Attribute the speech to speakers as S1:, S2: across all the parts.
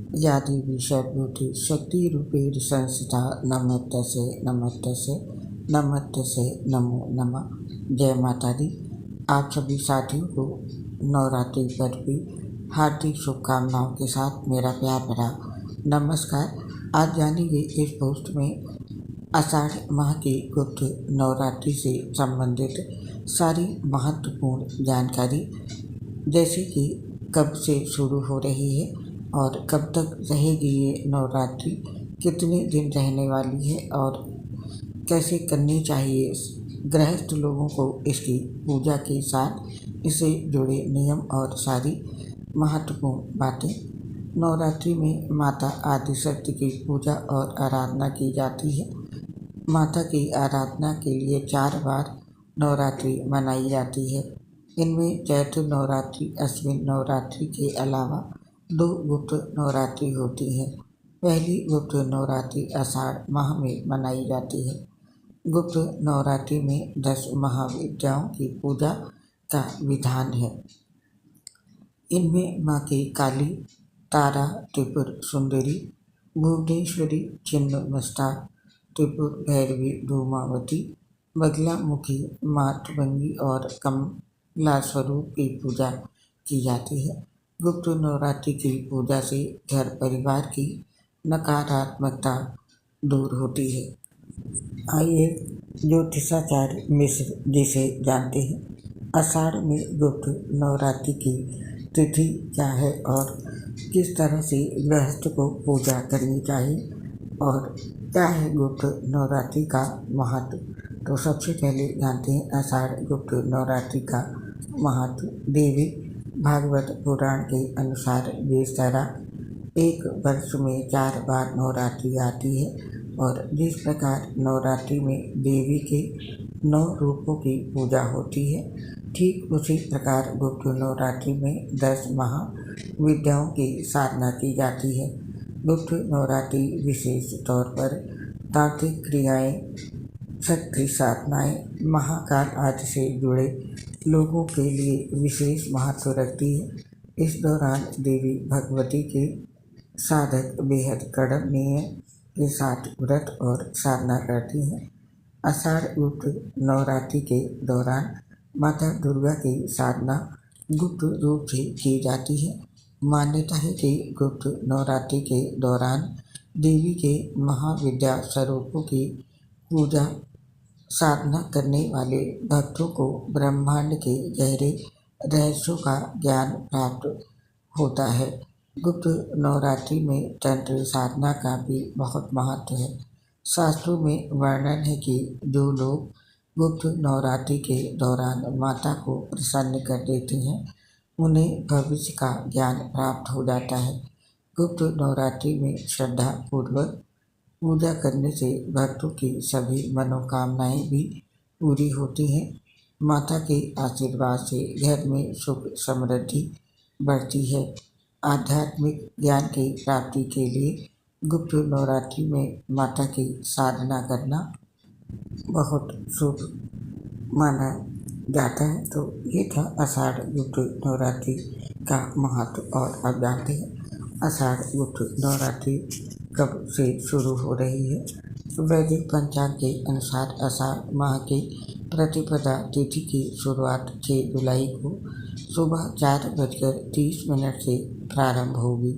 S1: या देवी शैवभूति शक्ति रूपेण संस्थिता नमस्तस्यै नमस्तस्यै नमस्तस्यै नमो नमः। जय माता दी। आप सभी साथियों को नवरात्रि पर्व की हार्दिक शुभकामनाओं के साथ मेरा प्यार भरा नमस्कार। आज जानेंगे इस पोस्ट में आषाढ़ माह की गुप्त नवरात्रि से संबंधित सारी महत्वपूर्ण जानकारी, जैसे कि कब से शुरू हो रही है और कब तक रहेगी ये नवरात्रि, कितने दिन रहने वाली है और कैसे करनी चाहिए गृहस्थ लोगों को इसकी पूजा के साथ इससे जुड़े नियम और सारी महत्वपूर्ण बातें। नवरात्रि में माता आदिशक्ति की पूजा और आराधना की जाती है। माता की आराधना के लिए 4 बार नवरात्रि मनाई जाती है। इनमें चैत्र नवरात्रि, अश्विन नवरात्रि के अलावा 2 गुप्त नवरात्रि होती हैं। पहली गुप्त नवरात्रि आषाढ़ माह में मनाई जाती है। गुप्त नवरात्रि में 10 महाविद्याओं की पूजा का विधान है। इनमें माँ की काली, तारा, त्रिपुर सुंदरी, भुवनेश्वरी, छिन्नमस्ता, त्रिपुर भैरवी, धूमावती, बगलामुखी, मातृभंगी और कमला स्वरूप की पूजा की जाती है। गुप्त नवरात्रि की पूजा से घर परिवार की नकारात्मकता दूर होती है। आइए ज्योतिषाचार्य मिश्र जिसे जानते हैं, आषाढ़ में गुप्त नवरात्रि की तिथि क्या है और किस तरह से गृहस्थ को पूजा करनी चाहिए और क्या है गुप्त नवरात्रि का महत्व। तो सबसे पहले जानते हैं आषाढ़ गुप्त नवरात्रि का महत्व। देवी भागवत पुराण के अनुसार जिस तरह एक वर्ष में 4 बार नवरात्रि आती है और जिस प्रकार नवरात्रि में देवी के 9 रूपों की पूजा होती है, ठीक उसी प्रकार गुप्त नवरात्रि में 10 महाविद्याओं की साधना की जाती है। गुप्त नवरात्रि विशेष तौर पर तांत्रिक क्रियाएं, शक्ति साधनाएं, महाकाल आदि से जुड़े लोगों के लिए विशेष महत्व रखती है। इस दौरान देवी भगवती के साधक बेहद कड़म नियम के साथ व्रत और साधना करती हैं। आषाढ़ गुप्त नवरात्रि के दौरान माता दुर्गा की साधना गुप्त रूप से की जाती है। मान्यता है कि गुप्त नवरात्रि के दौरान देवी के महाविद्या स्वरूपों की पूजा साधना करने वाले भक्तों को ब्रह्मांड के गहरे रहस्यों का ज्ञान प्राप्त होता है। गुप्त नवरात्रि में तंत्र साधना का भी बहुत महत्व है। शास्त्रों में वर्णन है कि जो लोग गुप्त नवरात्रि के दौरान माता को प्रसन्न कर देते हैं, उन्हें भविष्य का ज्ञान प्राप्त हो जाता है। गुप्त नवरात्रि में श्रद्धा पूर्वक पूजा करने से भक्तों की सभी मनोकामनाएं भी पूरी होती हैं। माता के आशीर्वाद से घर में सुख समृद्धि बढ़ती है। आध्यात्मिक ज्ञान की प्राप्ति के लिए गुप्त नवरात्रि में माता की साधना करना बहुत शुभ माना जाता है। तो ये था आषाढ़ गुप्त नवरात्रि का महत्व। और अब जानते हैं आषाढ़ गुप्त नवरात्रि कब से शुरू हो रही है। वैदिक पंचांग के अनुसार आषाढ़ माह की प्रतिपदा तिथि की शुरुआत 6 जुलाई को सुबह 4:30 से प्रारंभ होगी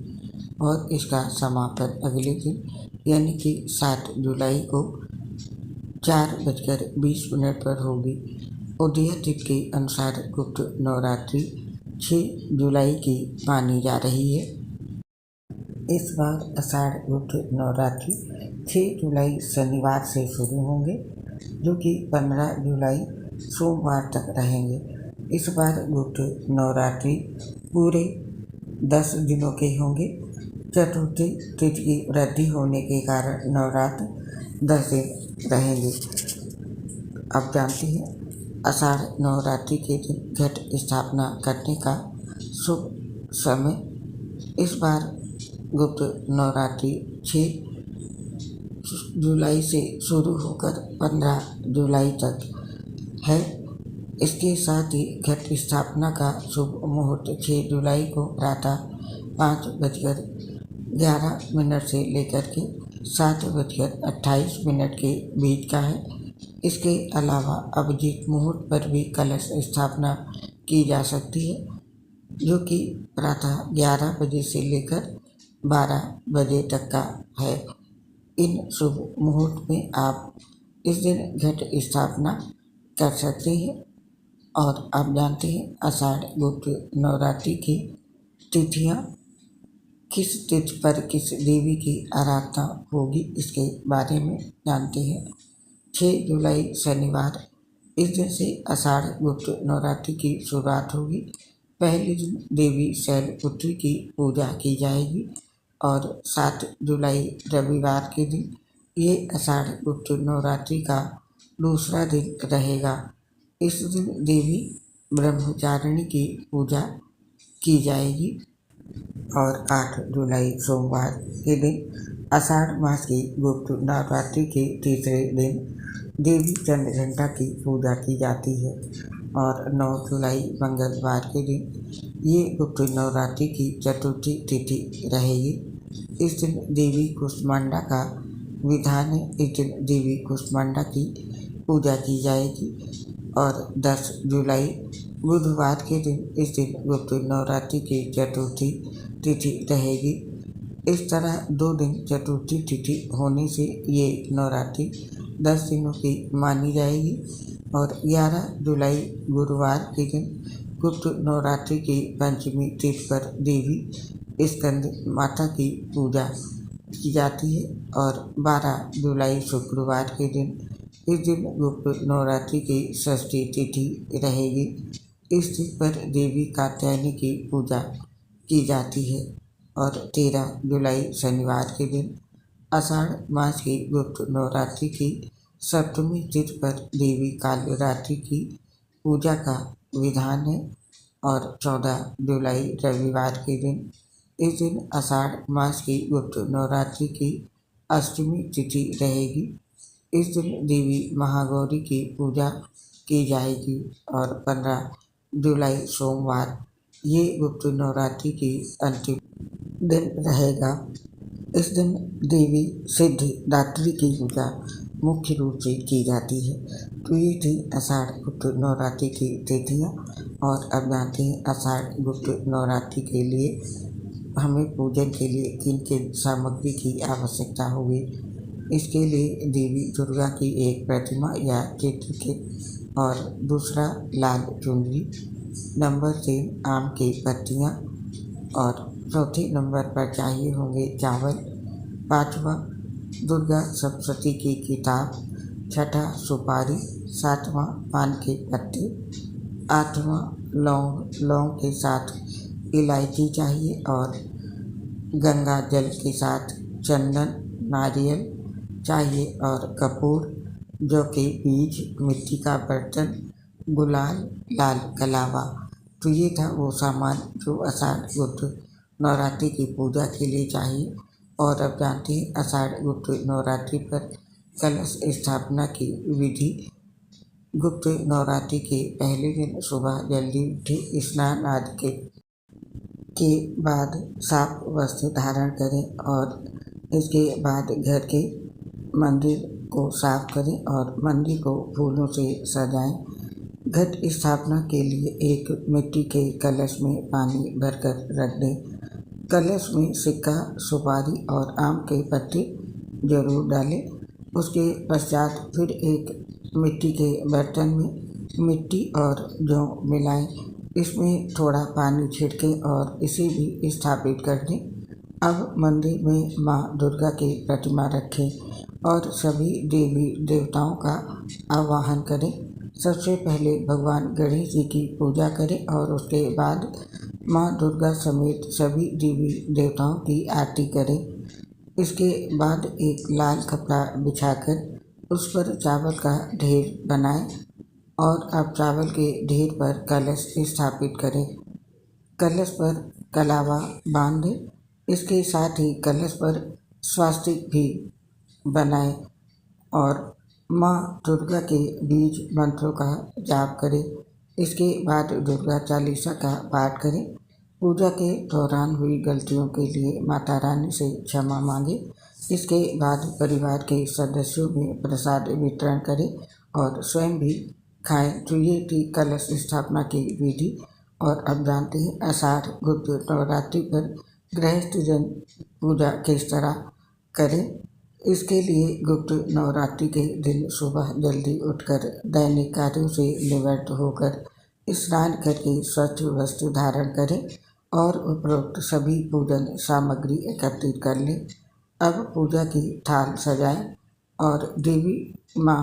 S1: और इसका समापन अगले दिन यानी कि 7 जुलाई को 4:20 पर होगी। उदय तिथि के अनुसार गुप्त नवरात्रि 6 जुलाई की मानी जा रही है। इस बार आषाढ़ गुप्त नवरात्रि 6 जुलाई शनिवार से शुरू होंगे, जो कि 15 जुलाई सोमवार तक रहेंगे। इस बार गुप्त नवरात्रि पूरे 10 दिनों के होंगे। चतुर्थी तिथि की वृद्धि होने के कारण नवरात्र 10 दिन रहेंगे। अब जानते हैं आषाढ़ नवरात्रि के दिन घट स्थापना करने का शुभ समय। इस बार गुप्त नवरात्रि 6 जुलाई से शुरू होकर 15 जुलाई तक है। इसके साथ ही घट स्थापना का शुभ मुहूर्त 6 जुलाई को प्रातः 11 मिनट से लेकर के 7:28 के बीच का है। इसके अलावा अभिजीत मुहूर्त पर भी कलश स्थापना की जा सकती है, जो कि प्रातः 11 बजे से लेकर 12 बजे तक का है। इन शुभ मुहूर्त में आप इस दिन घट स्थापना कर सकते हैं। और आप जानते हैं आषाढ़ गुप्त नवरात्रि की तिथियाँ किस तिथि पर किस देवी की आराधना होगी, इसके बारे में जानते हैं। 6 जुलाई शनिवार, इस दिन से आषाढ़ गुप्त नवरात्रि की शुरुआत होगी। पहले दिन देवी शैलपुत्री की पूजा की जाएगी और 7 जुलाई रविवार के दिन ये आषाढ़ गुप्त नवरात्रि का दूसरा दिन रहेगा। इस दिन देवी ब्रह्मचारिणी की पूजा की जाएगी। और 8 जुलाई सोमवार के दिन आषाढ़ मास की गुप्त नवरात्रि के तीसरे दिन देवी चंद्रघंटा की पूजा की जाती है। और 9 जुलाई मंगलवार के दिन ये गुप्त नवरात्रि की चतुर्थी तिथि रहेगी। इस दिन देवी कुष्मांडा का विधान है। इस दिन देवी कुष्मांडा की पूजा की जाएगी। और 10 जुलाई बुधवार के दिन इस दिन गुप्त नवरात्रि की चतुर्थी तिथि रहेगी। इस तरह 2 दिन चतुर्थी तिथि होने से ये नवरात्रि 10 दिनों की मानी जाएगी। और 11 जुलाई गुरुवार के दिन गुप्त नवरात्रि की पंचमी तिथि पर देवी स्कंद माता की पूजा की जाती है। और 12 जुलाई शुक्रवार के दिन इस दिन गुप्त नवरात्रि की षष्ठी तिथि रहेगी। इस तिथि पर देवी कात्यायनी की पूजा की जाती है। और 13 जुलाई शनिवार के दिन आषाढ़ मास की गुप्त नवरात्रि की सप्तमी तिथि पर देवी कालरात्रि की पूजा का विधान है। और 14 जुलाई रविवार के दिन इस दिन आषाढ़ मास की गुप्त नवरात्रि की अष्टमी तिथि रहेगी। इस दिन देवी महागौरी की पूजा की जाएगी। और 15 जुलाई सोमवार ये गुप्त नवरात्रि की अंतिम दिन रहेगा। इस दिन देवी सिद्धिदात्री की पूजा मुख्य रूप से की जाती है। तो ये थी आषाढ़ गुप्त नवरात्रि की तिथियाँ। और अब जानते हैं आषाढ़ गुप्त नवरात्रि के लिए हमें पूजन के लिए किन किन सामग्री की आवश्यकता होगी। इसके लिए देवी दुर्गा की एक प्रतिमा या चित्र के और दूसरा लाल चुनरी, नंबर 3 आम की पत्तियाँ और चौथे नंबर पर चाहिए होंगे चावल, 5वां दुर्गा सप्तशती की किताब, 6ठा सुपारी, 7वां पान के पत्ते, 8वां लौंग के साथ इलायची चाहिए और गंगा जल के साथ चंदन, नारियल चाहिए और कपूर, जौ के बीज, मिट्टी का बर्तन, गुलाल, लाल कलावा। तो ये था वो सामान जो आषाढ़ गुप्त नवरात्रि की पूजा के लिए चाहिए। और अब जानते हैं आषाढ़ गुप्त नवरात्रि पर कलश स्थापना की विधि। गुप्त नवरात्रि के पहले दिन सुबह जल्दी उठे, स्नान आदि के बाद साफ वस्त्र धारण करें और इसके बाद घर के मंदिर को साफ करें और मंदिर को फूलों से सजाएं। घट स्थापना के लिए एक मिट्टी के कलश में पानी भरकर रख दें। कलश में सिक्का, सुपारी और आम के पत्ते जरूर डालें। उसके पश्चात फिर एक मिट्टी के बर्तन में मिट्टी और जौ मिलाएं। इसमें थोड़ा पानी छिड़कें और इसे भी स्थापित कर दें। अब मंदिर में माँ दुर्गा की प्रतिमा रखें और सभी देवी देवताओं का आवाहन करें। सबसे पहले भगवान गणेश जी की पूजा करें और उसके बाद माँ दुर्गा समेत सभी देवी देवताओं की आरती करें। इसके बाद एक लाल कपड़ा बिछाकर उस पर चावल का ढेर बनाएं और अब चावल के ढेर पर कलश स्थापित करें। कलश पर कलावा बांध दें। इसके साथ ही कलश पर स्वास्तिक भी बनाएं और माँ दुर्गा के बीज मंत्रों का जाप करें। इसके बाद दुर्गा चालीसा का पाठ करें। पूजा के दौरान हुई गलतियों के लिए माता रानी से क्षमा मांगे। इसके बाद परिवार के सदस्यों में प्रसाद वितरण करें और स्वयं भी खाएं। तो ये थी कलश स्थापना की विधि। और अब जानते हैं आषाढ़ गुप्त नवरात्रि पर गृहस्थ जन पूजा किस तरह करें। इसके लिए गुप्त नवरात्रि के दिन सुबह जल्दी उठकर दैनिक कार्यों से निवृत्त होकर स्नान करके स्वच्छ वस्त्र धारण करें और उपरोक्त सभी पूजन सामग्री एकत्रित कर लें। अब पूजा की थाल सजाएं और देवी माँ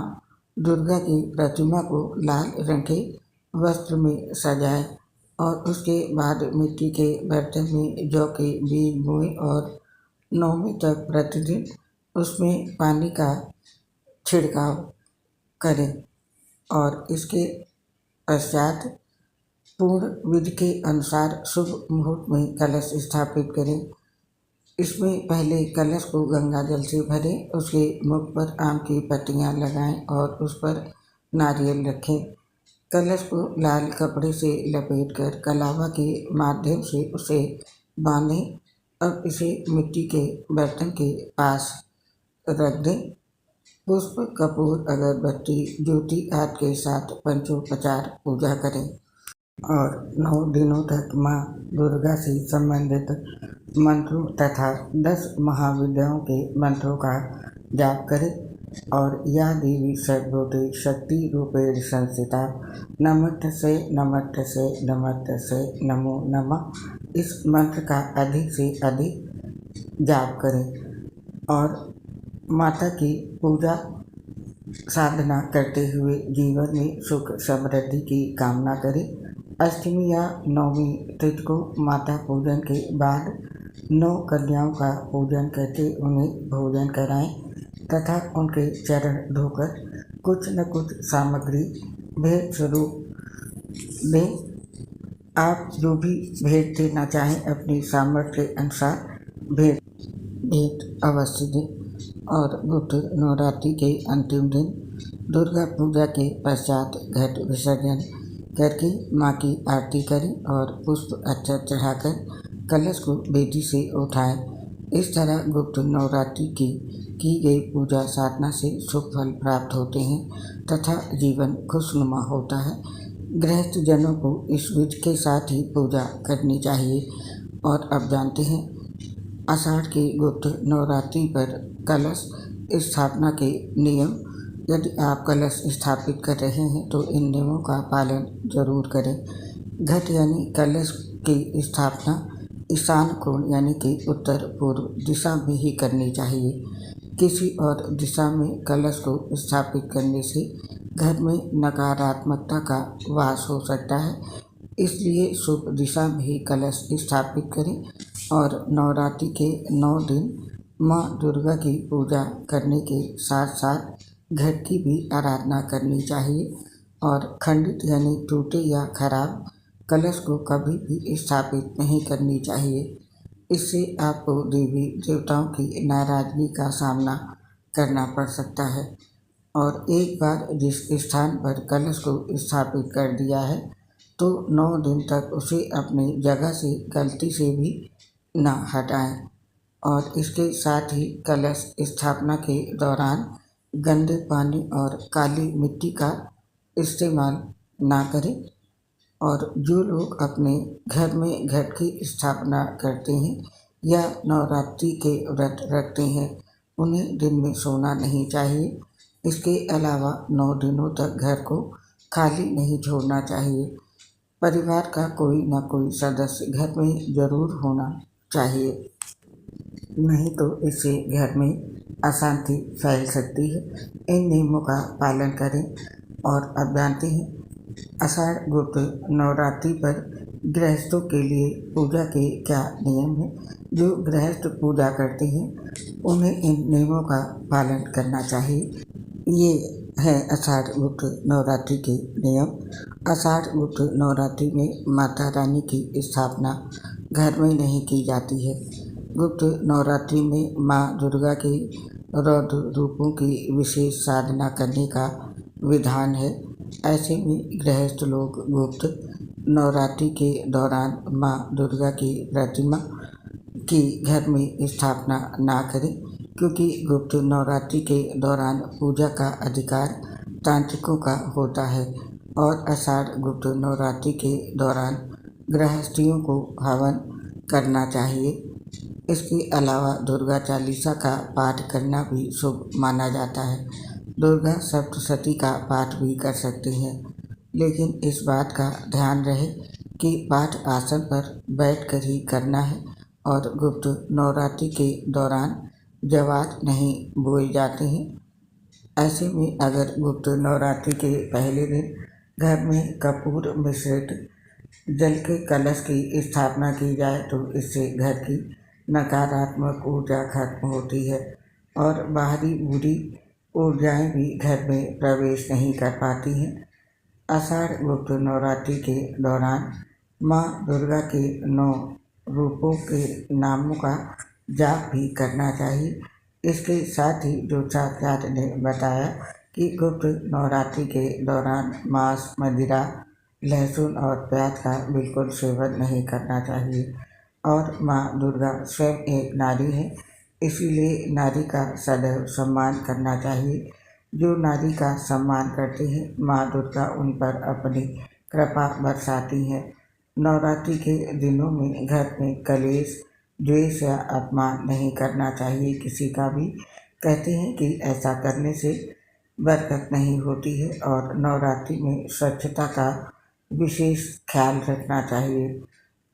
S1: दुर्गा की प्रतिमा को लाल रंग के वस्त्र में सजाएं और उसके बाद मिट्टी के बर्तन में जौ के बीज बोएं और नौमी तक प्रतिदिन उसमें पानी का छिड़काव करें और इसके पश्चात पूर्ण विधि के अनुसार शुभ मुहूर्त में कलश स्थापित करें। इसमें पहले कलश को गंगा जल से भरें, उसके मुख पर आम की पत्तियां लगाएं और उस पर नारियल रखें। कलश को लाल कपड़े से लपेटकर कलावा के माध्यम से उसे बांधें। अब इसे मिट्टी के बर्तन के पास रख दें। पुष्प, कपूर, अगरबत्ती, ज्योति आदि के साथ पंचोपचार पूजा करें और 9 दिनों तक माँ दुर्गा से संबंधित मंत्रों तथा 10 महाविद्याओं के मंत्रों का जाप करें और या देवी सर्वभूते शक्ति रूपेण संस्थिता नमस्तस्यै नमस्तस्यै नमस्तस्यै नमो नमः इस मंत्र का अधिक से अधिक जाप करें और माता की पूजा साधना करते हुए जीवन में सुख समृद्धि की कामना करें। अष्टमी या नवमी तिथि को माता पूजन के बाद 9 कन्याओं का पूजन करके उन्हें भोजन कराएं तथा उनके चरण धोकर कुछ न कुछ सामग्री भेंट स्वरूप दें। आप जो भी भेंट देना चाहें अपनी सामर्थ्य के अनुसार भेंट अवश्य दें। और गुप्त नवरात्रि के अंतिम दिन दुर्गा पूजा के पश्चात घट विसर्जन करके माँ की आरती करें और पुष्प अक्षत चढ़ाकर कलश को बेदी से उठाएं। इस तरह गुप्त नवरात्रि की गई पूजा साधना से शुभ फल प्राप्त होते हैं तथा जीवन खुशनुमा होता है। गृहस्थ जनों को इस विधि के साथ ही पूजा करनी चाहिए। और अब जानते हैं आषाढ़ की गुप्त नवरात्रि पर कलश स्थापना के नियम। यदि आप कलश स्थापित कर रहे हैं तो इन नियमों का पालन जरूर करें। घट यानी कलश की स्थापना ईशान कोण यानी कि उत्तर पूर्व दिशा में ही करनी चाहिए। किसी और दिशा में कलश को स्थापित करने से घर में नकारात्मकता का वास हो सकता है, इसलिए शुभ दिशा में ही कलश स्थापित करें। और नवरात्रि के 9 दिन माँ दुर्गा की पूजा करने के साथ साथ घट की भी आराधना करनी चाहिए और खंडित यानी टूटे या खराब कलश को कभी भी स्थापित नहीं करनी चाहिए। इससे आपको देवी देवताओं की नाराजगी का सामना करना पड़ सकता है। और एक बार जिस स्थान पर कलश को स्थापित कर दिया है तो 9 दिन तक उसे अपनी जगह से गलती से भी न हटाएं। और इसके साथ ही कलश स्थापना के दौरान गंदे पानी और काली मिट्टी का इस्तेमाल ना करें। और जो लोग अपने घर में घट की स्थापना करते हैं या नवरात्रि के व्रत रखते हैं उन्हें दिन में सोना नहीं चाहिए। इसके अलावा 9 दिनों तक घर को खाली नहीं छोड़ना चाहिए। परिवार का कोई न कोई सदस्य घर में जरूर होना चाहिए, नहीं तो इससे घर में अशांति फैल सकती है। इन नियमों का पालन करें। और अब जानते हैं आषाढ़ गुप्त नवरात्रि पर गृहस्थों के लिए पूजा के क्या नियम हैं। जो गृहस्थ पूजा करते हैं उन्हें इन नियमों का पालन करना चाहिए। ये है आषाढ़ गुप्त नवरात्रि के नियम। आषाढ़ गुप्त नवरात्रि में माता रानी की स्थापना घर में नहीं की जाती है। गुप्त नवरात्रि में माँ दुर्गा के रौद्र रूपों की विशेष साधना करने का विधान है। ऐसे में गृहस्थ लोग गुप्त नवरात्रि के दौरान माँ दुर्गा की प्रतिमा की घर में स्थापना ना करें, क्योंकि गुप्त नवरात्रि के दौरान पूजा का अधिकार तांत्रिकों का होता है और आषाढ़ गुप्त नवरात्रि के दौरान गृहस्थियों को हवन करना चाहिए। इसके अलावा दुर्गा चालीसा का पाठ करना भी शुभ माना जाता है। दुर्गा सप्तशती का पाठ भी कर सकते हैं, लेकिन इस बात का ध्यान रहे कि पाठ आसन पर बैठकर ही करना है और गुप्त नवरात्रि के दौरान जवात नहीं बोए जाते हैं। ऐसे में अगर गुप्त नवरात्रि के पहले दिन घर में कपूर मिश्रित जल के कलश की स्थापना की जाए तो इससे घर की नकारात्मक ऊर्जा खत्म होती है और बाहरी बुरी ऊर्जाएं भी घर में प्रवेश नहीं कर पाती हैं। आषाढ़ गुप्त नवरात्रि के दौरान माँ दुर्गा के 9 रूपों के नामों का जाप भी करना चाहिए। इसके साथ ही ज्योतिषाचार्य ने बताया कि गुप्त नवरात्रि के दौरान मांस, मदिरा, लहसुन और प्याज का बिल्कुल सेवन नहीं करना चाहिए और माँ दुर्गा स्वयं एक नारी है, इसीलिए नारी का सदैव सम्मान करना चाहिए। जो नारी का सम्मान करते हैं, माँ दुर्गा उन पर अपनी कृपा बरसाती हैं। नवरात्रि के दिनों में घर में कलेश, द्वेष या अपमान नहीं करना चाहिए किसी का भी। कहते हैं कि ऐसा करने से बरकत नहीं होती है और नवरात्रि में स्वच्छता का विशेष ख्याल रखना चाहिए।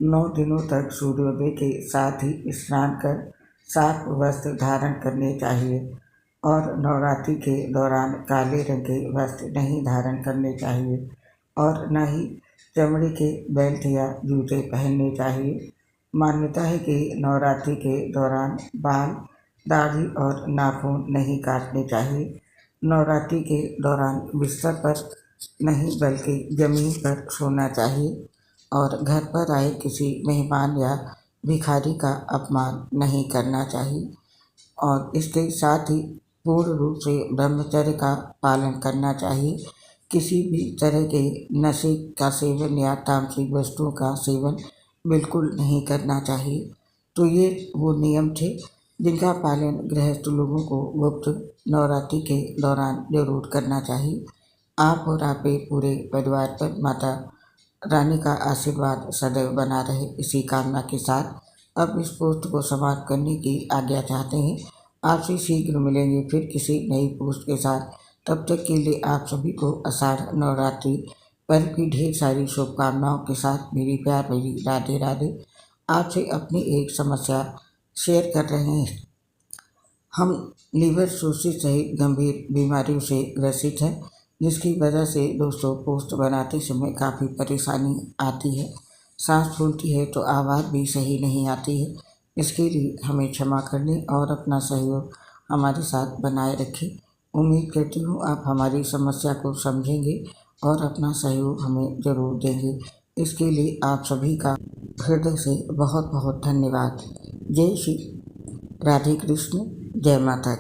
S1: 9 दिनों तक सूर्योदय के साथ ही स्नान कर साफ वस्त्र धारण करने चाहिए और नवरात्रि के दौरान काले रंग के वस्त्र नहीं धारण करने चाहिए और न ही चमड़े के बेल्ट या जूते पहनने चाहिए। मान्यता है कि नवरात्रि के दौरान बाल, दाढ़ी और नाखून नहीं काटने चाहिए। नवरात्रि के दौरान बिस्तर पर नहीं बल्कि जमीन पर सोना चाहिए और घर पर आए किसी मेहमान या भिखारी का अपमान नहीं करना चाहिए और इसके साथ ही पूर्ण रूप से ब्रह्मचर्य का पालन करना चाहिए। किसी भी तरह के नशे का सेवन या तामसिक वस्तुओं का सेवन बिल्कुल नहीं करना चाहिए। तो ये वो नियम थे जिनका पालन गृहस्थ लोगों को गुप्त नवरात्रि के दौरान जरूर करना चाहिए। आप और आपके पूरे परिवार पर माता रानी का आशीर्वाद सदैव बना रहे, इसी कामना के साथ अब इस पोस्ट को समाप्त करने की आज्ञा चाहते हैं। आपसे शीघ्र मिलेंगे फिर किसी नई पोस्ट के साथ। तब तक के लिए आप सभी को आषाढ़ नवरात्रि पर्व की ढेर सारी शुभकामनाओं के साथ मेरी प्यार भरी राधे राधे। आपसे अपनी एक समस्या शेयर कर रहे हैं। हम लीवर सिरोसिस सहित गंभीर बीमारियों से ग्रसित हैं, जिसकी वजह से दोस्तों पोस्ट बनाते समय काफ़ी परेशानी आती है। सांस फूलती है तो आवाज़ भी सही नहीं आती है। इसके लिए हमें क्षमा करने और अपना सहयोग हमारे साथ बनाए रखें। उम्मीद करती हूँ आप हमारी समस्या को समझेंगे और अपना सहयोग हमें ज़रूर देंगे। इसके लिए आप सभी का हृदय से बहुत बहुत धन्यवाद। जय श्री राधे कृष्ण, जय माता।